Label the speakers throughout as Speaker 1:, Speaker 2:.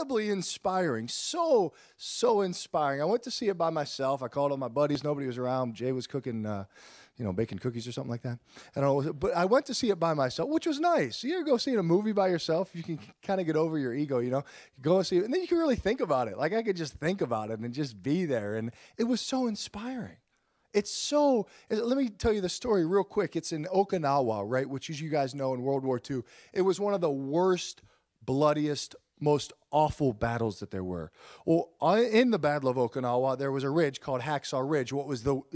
Speaker 1: incredibly inspiring. So inspiring. I went to see it by myself. I called all my buddies. Nobody was around. Jay was cooking, baking cookies or something like that. But I went to see it by myself, which was nice. You ever go see a movie by yourself? You can kind of get over your ego, You go see it, and then you can really think about it. Like I could just think about it and just be there. And it was so inspiring. Let me tell you the story real quick. It's in Okinawa, right, which, as you guys know, in World War II, it was one of the worst, bloodiest, most awful battles that there were. Well, in the Battle of Okinawa, there was a ridge called Hacksaw Ridge. It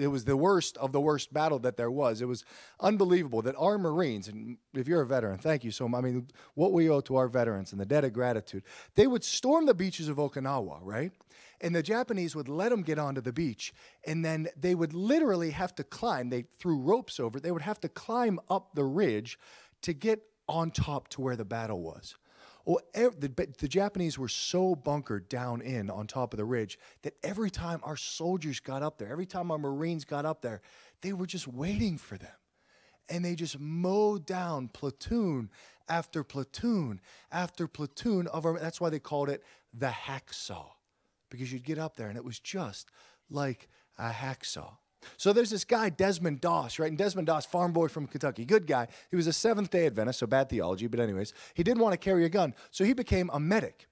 Speaker 1: was the worst of the worst battle that there was. It was unbelievable that our Marines, and if you're a veteran, thank you so much. I mean, what we owe to our veterans and the debt of gratitude, they would storm the beaches of Okinawa, right? And the Japanese would let them get onto the beach, and then they would literally have to climb. They threw ropes over it. They would have to climb up the ridge to get on top to where the battle was. Well, the Japanese were so bunkered down in on top of the ridge that every time our soldiers got up there, every time our Marines got up there, they were just waiting for them. And they just mowed down platoon after platoon after platoon of our. That's why they called it the hacksaw. Because you'd get up there, and it was just like a hacksaw. So there's this guy, Desmond Doss, right? And Desmond Doss, farm boy from Kentucky, good guy. He was a Seventh-day Adventist, so bad theology, but anyways, he didn't want to carry a gun, so he became a medic.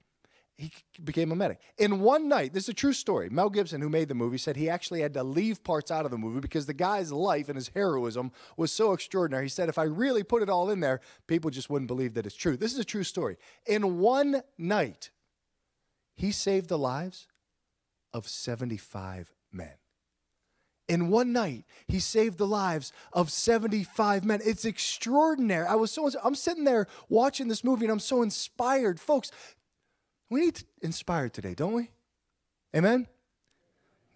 Speaker 1: In one night, this is a true story. Mel Gibson, who made the movie, said he actually had to leave parts out of the movie because the guy's life and his heroism was so extraordinary. He said, if I really put it all in there, people just wouldn't believe that it's true. This is a true story. In one night, he saved the lives of 75 men. In one night, he saved the lives of 75 men. It's extraordinary. I'm sitting there watching this movie, and I'm so inspired. Folks, we need to inspire today, don't we? Amen?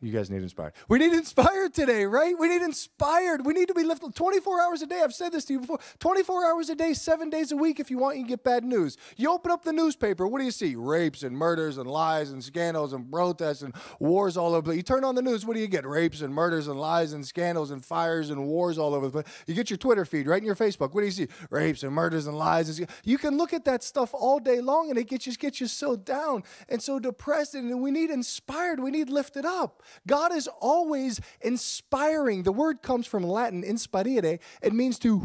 Speaker 1: You guys need inspired. We need inspired today, right? We need inspired. We need to be lifted 24 hours a day. I've said this to you before. 24 hours a day, 7 days a week. If you want, you can get bad news. You open up the newspaper. What do you see? Rapes and murders and lies and scandals and protests and wars all over. You turn on the news. What do you get? Rapes and murders and lies and scandals and fires and wars all over the place. You get your Twitter feed, right? In your Facebook. What do you see? Rapes and murders and lies. You can look at that stuff all day long, and it gets you so down and so depressed. And we need inspired. We need lifted up. God is always inspiring. The word comes from Latin, inspirare. It means to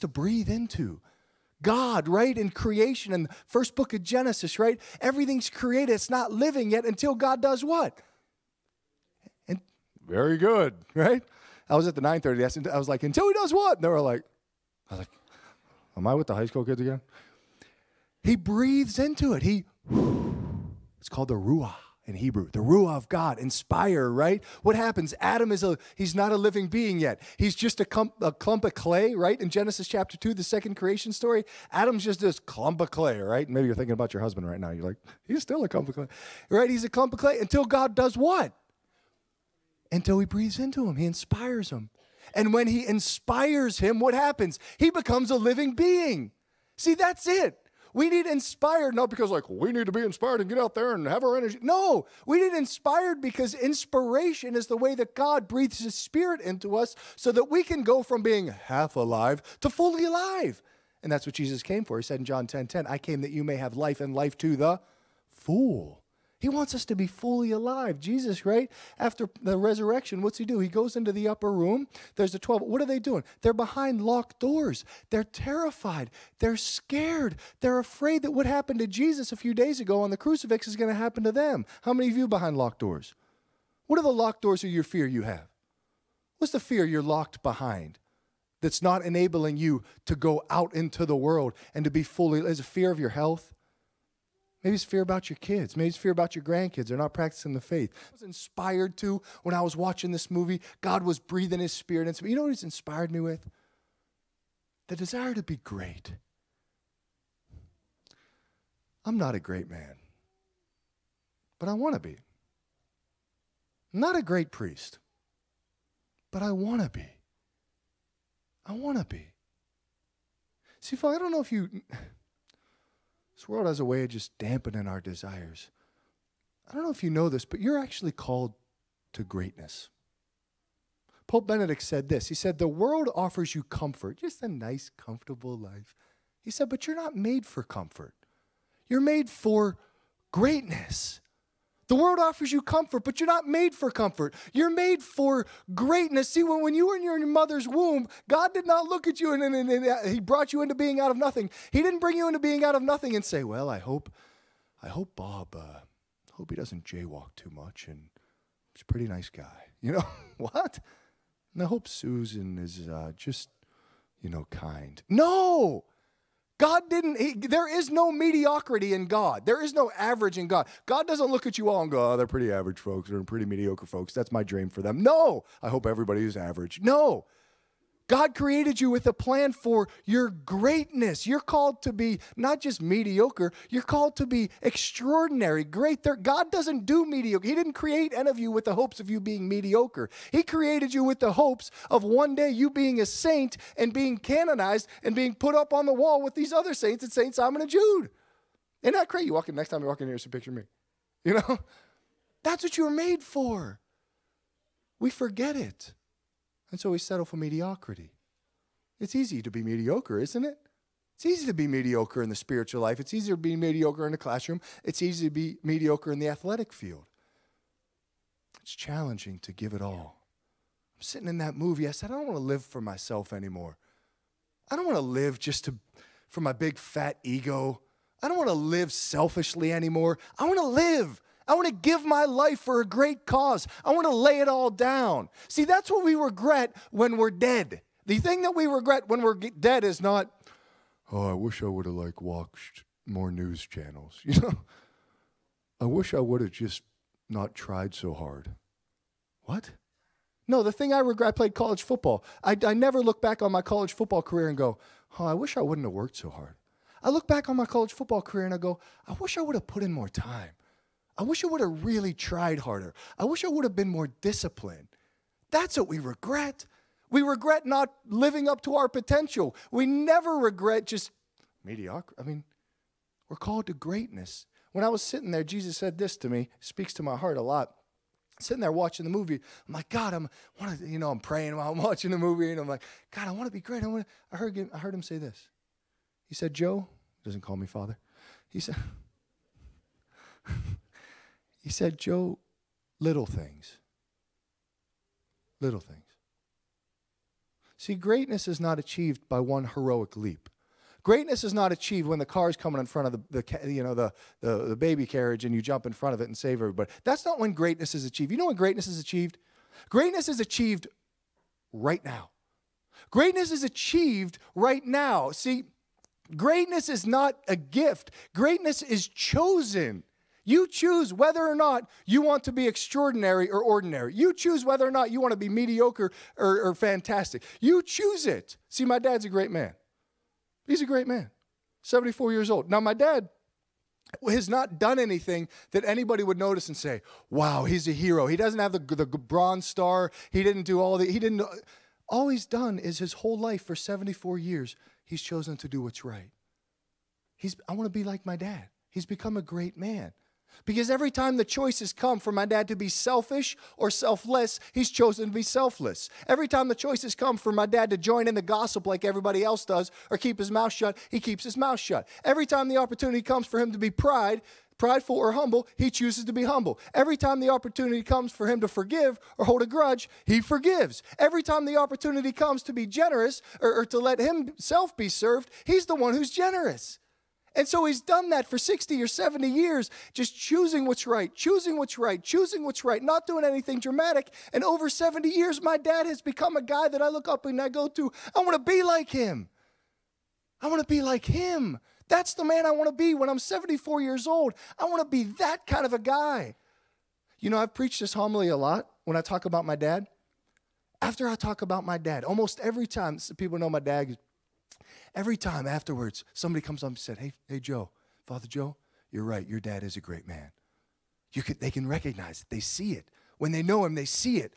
Speaker 1: breathe into. God, right, in creation, in the first book of Genesis, right? Everything's created. It's not living yet until God does what? And very good, right? I was at the 9:30. I was like, until he does what? And they were like, am I with the high school kids again? He breathes into it. It's called the Ruah in Hebrew, the Ruah of God, inspire, right? What happens? Adam he's not a living being yet. He's just a clump of clay, right? In Genesis chapter 2, the second creation story, Adam's just this clump of clay, right? Maybe you're thinking about your husband right now. You're like, he's still a clump of clay, right? He's a clump of clay until God does what? Until he breathes into him. He inspires him. And when he inspires him, what happens? He becomes a living being. See, that's it. We need inspired, not because we need to be inspired and get out there and have our energy. No, we need inspired because inspiration is the way that God breathes his spirit into us so that we can go from being half alive to fully alive. And that's what Jesus came for. He said in John 10:10, I came that you may have life and life to the full. He wants us to be fully alive. Jesus, right? After the resurrection, what's he do? He goes into the upper room. There's the 12. What are they doing? They're behind locked doors. They're terrified. They're scared. They're afraid that what happened to Jesus a few days ago on the crucifix is going to happen to them. How many of you behind locked doors? What are the locked doors of your fear you have? What's the fear you're locked behind that's not enabling you to go out into the world and to be fully? Is it fear of your health? Maybe it's fear about your kids. Maybe it's fear about your grandkids. They're not practicing the faith. I was inspired to when I was watching this movie. God was breathing his spirit into me. You know what he's inspired me with? The desire to be great. I'm not a great man, but I want to be. I'm not a great priest, but I want to be. I want to be. See, Phil, I don't know if you... This world has a way of just dampening our desires. I don't know if you know this, but you're actually called to greatness. Pope Benedict said this. He said, the world offers you comfort, just a nice, comfortable life. He said, but you're not made for comfort. You're made for greatness. The world offers you comfort, but you're not made for comfort. You're made for greatness. See, when you were in your mother's womb, God did not look at you and he brought you into being out of nothing. He didn't bring you into being out of nothing and say, well, I hope Bob, hope he doesn't jaywalk too much, and he's a pretty nice guy. You know, what? And I hope Susan is just, kind. No! God didn't, there is no mediocrity in God. There is no average in God. God doesn't look at you all and go, oh, they're pretty average folks. They're pretty mediocre folks. That's my dream for them. No, I hope everybody is average. No. God created you with a plan for your greatness. You're called to be not just mediocre. You're called to be extraordinary, great. God doesn't do mediocre. He didn't create any of you with the hopes of you being mediocre. He created you with the hopes of one day you being a saint and being canonized and being put up on the wall with these other saints at St. Simon and Jude. Isn't that crazy? Next time you walk in here, it's a picture of me. That's what you were made for. We forget it. And so we settle for mediocrity. It's easy to be mediocre, isn't it? It's easy to be mediocre in the spiritual life. It's easier to be mediocre in the classroom. It's easy to be mediocre in the athletic field. It's challenging to give it all. I'm sitting in that movie. I said, I don't want to live for myself anymore. I don't want to live just for my big fat ego. I don't want to live selfishly anymore. I want to live. I want to give my life for a great cause. I want to lay it all down. See, that's what we regret when we're dead. The thing that we regret when we're dead is not, oh, I wish I would have watched more news channels. I wish I would have just not tried so hard. What? No, the thing I regret, I played college football. I never look back on my college football career and go, oh, I wish I wouldn't have worked so hard. I look back on my college football career and I go, I wish I would have put in more time. I wish I would have really tried harder. I wish I would have been more disciplined. That's what we regret. We regret not living up to our potential. We never regret just mediocre. We're called to greatness. When I was sitting there, Jesus said this to me. Speaks to my heart a lot. Sitting there watching the movie, I'm like, God, I'm praying while I'm watching the movie, and I'm like, God, I want to be great. I heard him say this. He said, Joe, he doesn't call me Father. He said, Joe, little things. Little things. See, greatness is not achieved by one heroic leap. Greatness is not achieved when the car's coming in front of the baby carriage and you jump in front of it and save everybody. That's not when greatness is achieved. You know when greatness is achieved? Greatness is achieved right now. Greatness is achieved right now. See, greatness is not a gift. Greatness is chosen. You choose whether or not you want to be extraordinary or ordinary. You choose whether or not you want to be mediocre or fantastic. You choose it. See, my dad's a great man. He's a great man, 74 years old. Now, my dad has not done anything that anybody would notice and say, wow, he's a hero. He doesn't have the Bronze Star. He didn't do all he's done is his whole life for 74 years, he's chosen to do what's right. I want to be like my dad. He's become a great man. Because every time the choices come for my dad to be selfish or selfless, he's chosen to be selfless. Every time the choices come for my dad to join in the gossip like everybody else does or keep his mouth shut, he keeps his mouth shut. Every time the opportunity comes for him to be prideful or humble, he chooses to be humble. Every time the opportunity comes for him to forgive or hold a grudge, he forgives. Every time the opportunity comes to be generous or to let himself be served, he's the one who's generous. And so he's done that for 60 or 70 years, just choosing what's right, not doing anything dramatic. And over 70 years, my dad has become a guy that I look up and I go to, I want to be like him. I want to be like him. That's the man I want to be when I'm 74 years old. I want to be that kind of a guy. I've preached this homily a lot when I talk about my dad. After I talk about my dad, almost every time, people know my dad, every time afterwards, somebody comes up and said, hey, Joe, Father Joe, you're right. Your dad is a great man. They can recognize it. They see it. When they know him, they see it.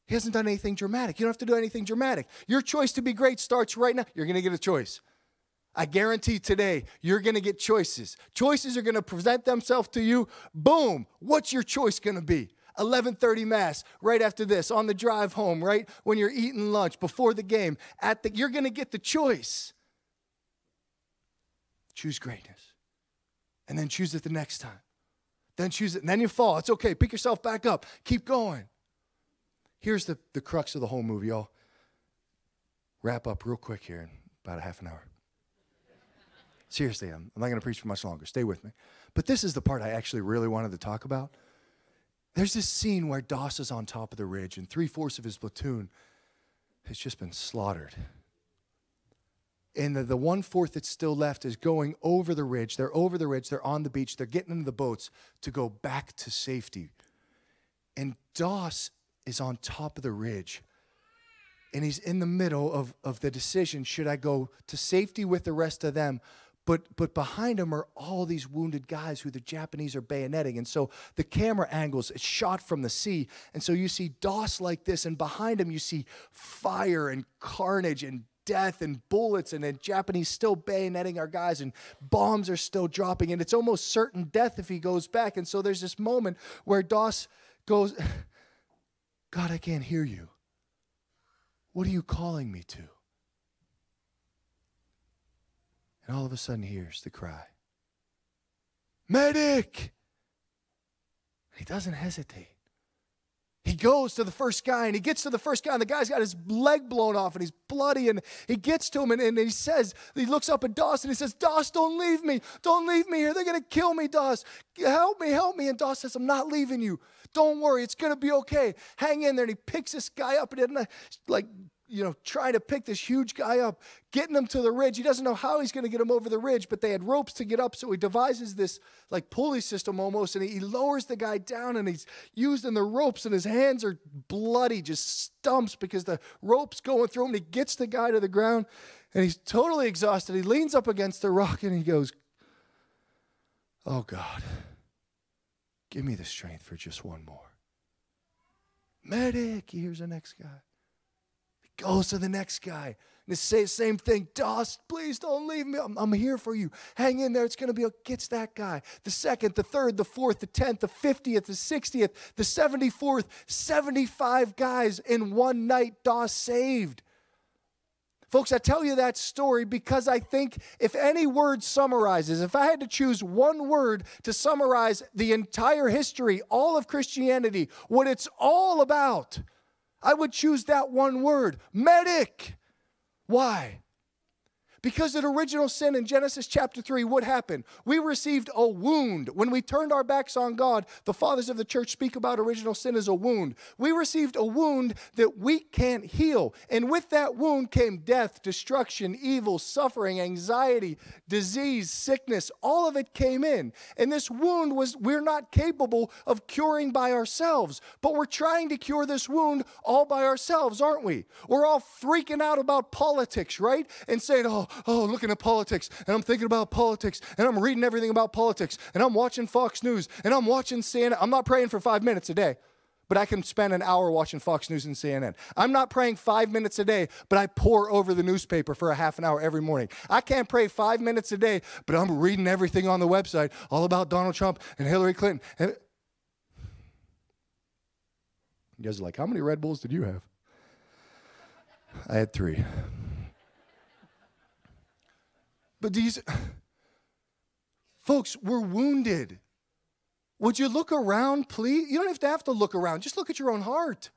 Speaker 1: He hasn't done anything dramatic. You don't have to do anything dramatic. Your choice to be great starts right now. You're going to get a choice. I guarantee today, you're going to get choices. Choices are going to present themselves to you. Boom. What's your choice going to be? 11:30 Mass, right after this, on the drive home, right when you're eating lunch, before the game, you're going to get the choice. Choose greatness. and then choose it the next time. Then choose it, and then you fall. It's okay. Pick yourself back up. Keep going. Here's the crux of the whole movie. I'll wrap up real quick here in about a half an hour. Seriously, I'm not going to preach for much longer. Stay with me. But this is the part I actually really wanted to talk about. There's this scene where Doss is on top of the ridge, and 3/4 of his platoon has just been slaughtered. And the 1/4 that's still left is going over the ridge. They're over the ridge. They're on the beach. They're getting into the boats to go back to safety. And Doss is on top of the ridge. And he's in the middle of the decision, should I go to safety with the rest of them? But behind him are all these wounded guys who the Japanese are bayoneting. And so the camera angles, it's shot from the sea. And so you see Doss like this, and behind him you see fire and carnage and death and bullets, and the Japanese still bayoneting our guys, and bombs are still dropping, and it's almost certain death if he goes back. And so there's this moment where Doss goes, God, I can't hear you. What are you calling me to? And all of a sudden he hears the cry, medic! He doesn't hesitate. He goes to the first guy, and he gets to the first guy, and the guy's got his leg blown off, and he's bloody, and he gets to him, and he says, he looks up at Doss, and he says, Doss, don't leave me. Don't leave me here. They're going to kill me, Doss. Help me, help me. And Doss says, I'm not leaving you. Don't worry. It's going to be okay. Hang in there. And he picks this guy up, and trying to pick this huge guy up, getting him to the ridge. He doesn't know how he's going to get him over the ridge, but they had ropes to get up, so he devises this like pulley system almost, and he lowers the guy down, and he's using the ropes, and his hands are bloody, just stumps because the rope's going through him, and he gets the guy to the ground, and he's totally exhausted. He leans up against the rock, and he goes, oh, God, give me the strength for just one more. Medic, he hears the next guy. Goes to the next guy. And the same thing. Doss, please don't leave me. I'm here for you. Hang in there. It's going to be, gets that guy. The second, the third, the fourth, the 10th, the 50th, the 60th, the 74th, 75 guys in one night Doss saved. Folks, I tell you that story because I think if any word summarizes, if I had to choose one word to summarize the entire history, all of Christianity, what it's all about, I would choose that one word, medic. Why? Because in original sin in Genesis chapter 3, what happened? We received a wound. When we turned our backs on God, the fathers of the church speak about original sin as a wound. We received a wound that we can't heal. And with that wound came death, destruction, evil, suffering, anxiety, disease, sickness. All of it came in. And this wound we're not capable of curing by ourselves. But we're trying to cure this wound all by ourselves, aren't we? We're all freaking out about politics, right? And saying, looking at politics, and I'm thinking about politics, and I'm reading everything about politics, and I'm watching Fox News, and I'm watching CNN. I'm not praying for 5 minutes a day, but I can spend an hour watching Fox News and CNN. I'm not praying 5 minutes a day, but I pore over the newspaper for a half an hour every morning. I can't pray 5 minutes a day, but I'm reading everything on the website all about Donald Trump and Hillary Clinton. And you guys are like, how many Red Bulls did you have? I had 3. But folks, we're wounded. Would you look around, please? You don't have to look around. Just look at your own heart.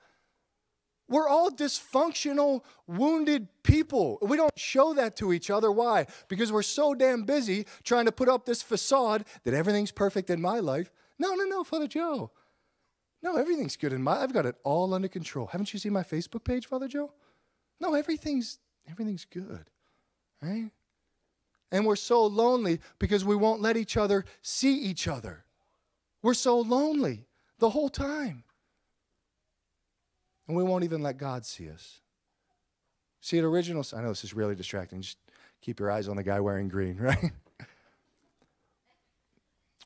Speaker 1: We're all dysfunctional, wounded people. We don't show that to each other. Why? Because we're so damn busy trying to put up this facade that everything's perfect in my life. No, Father Joe. No, everything's good in I've got it all under control. Haven't you seen my Facebook page, Father Joe? No, everything's good, right? And we're so lonely because we won't let each other see each other. We're so lonely the whole time. And we won't even let God see us. See, at original, I know this is really distracting. Just keep your eyes on the guy wearing green, right?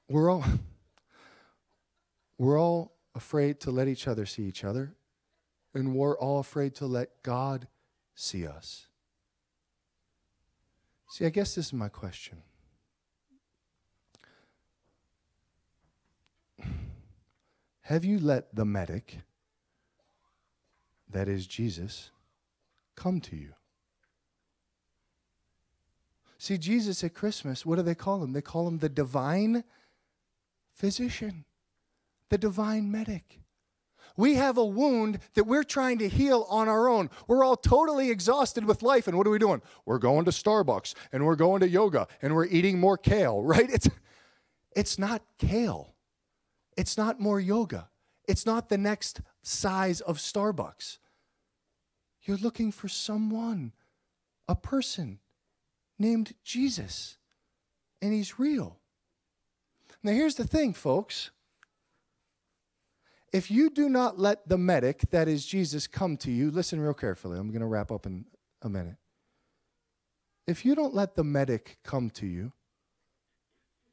Speaker 1: We're all afraid to let each other see each other. And we're all afraid to let God see us. See, I guess this is my question. Have you let the medic, that is Jesus, come to you? See, Jesus at Christmas, what do they call him? They call him the divine physician, the divine medic. We have a wound that we're trying to heal on our own. We're all totally exhausted with life, and what are we doing? We're going to Starbucks, and we're going to yoga, and we're eating more kale, right? It's not kale. It's not more yoga. It's not the next size of Starbucks. You're looking for someone, a person named Jesus, and he's real. Now, here's the thing, folks. If you do not let the medic, that is Jesus, come to you, listen real carefully. I'm going to wrap up in a minute. If you don't let the medic come to you,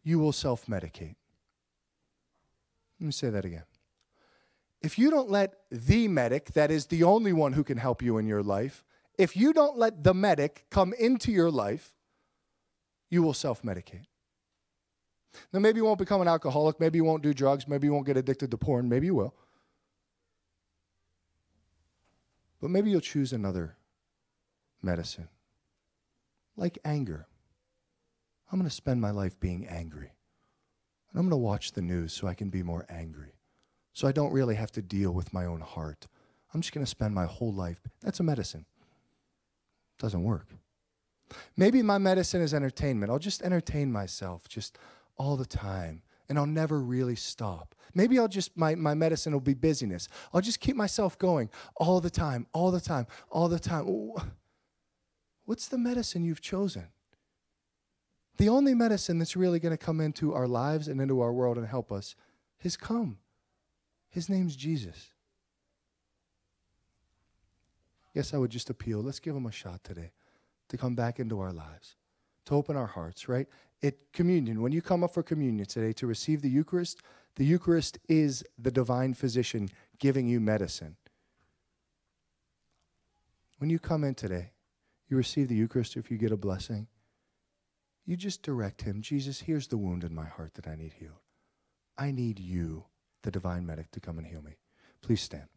Speaker 1: you will self-medicate. Let me say that again. If you don't let the medic, that is the only one who can help you in your life, if you don't let the medic come into your life, you will self-medicate. Now, maybe you won't become an alcoholic. Maybe you won't do drugs. Maybe you won't get addicted to porn. Maybe you will. But maybe you'll choose another medicine, like anger. I'm going to spend my life being angry. And I'm going to watch the news so I can be more angry, so I don't really have to deal with my own heart. I'm just going to spend my whole life. That's a medicine. Doesn't work. Maybe my medicine is entertainment. I'll just entertain myself just all the time, and I'll never really stop. Maybe I'll just, my medicine will be busyness. I'll just keep myself going all the time, all the time, all the time. What's the medicine you've chosen? The only medicine that's really going to come into our lives and into our world and help us has come. His name's Jesus. Yes, I would just appeal. Let's give him a shot today to come back into our lives, to open our hearts, right? At communion, when you come up for communion today to receive the Eucharist is the divine physician giving you medicine. When you come in today, you receive the Eucharist, if you get a blessing, you just direct him, Jesus, here's the wound in my heart that I need healed. I need you, the divine medic, to come and heal me. Please stand.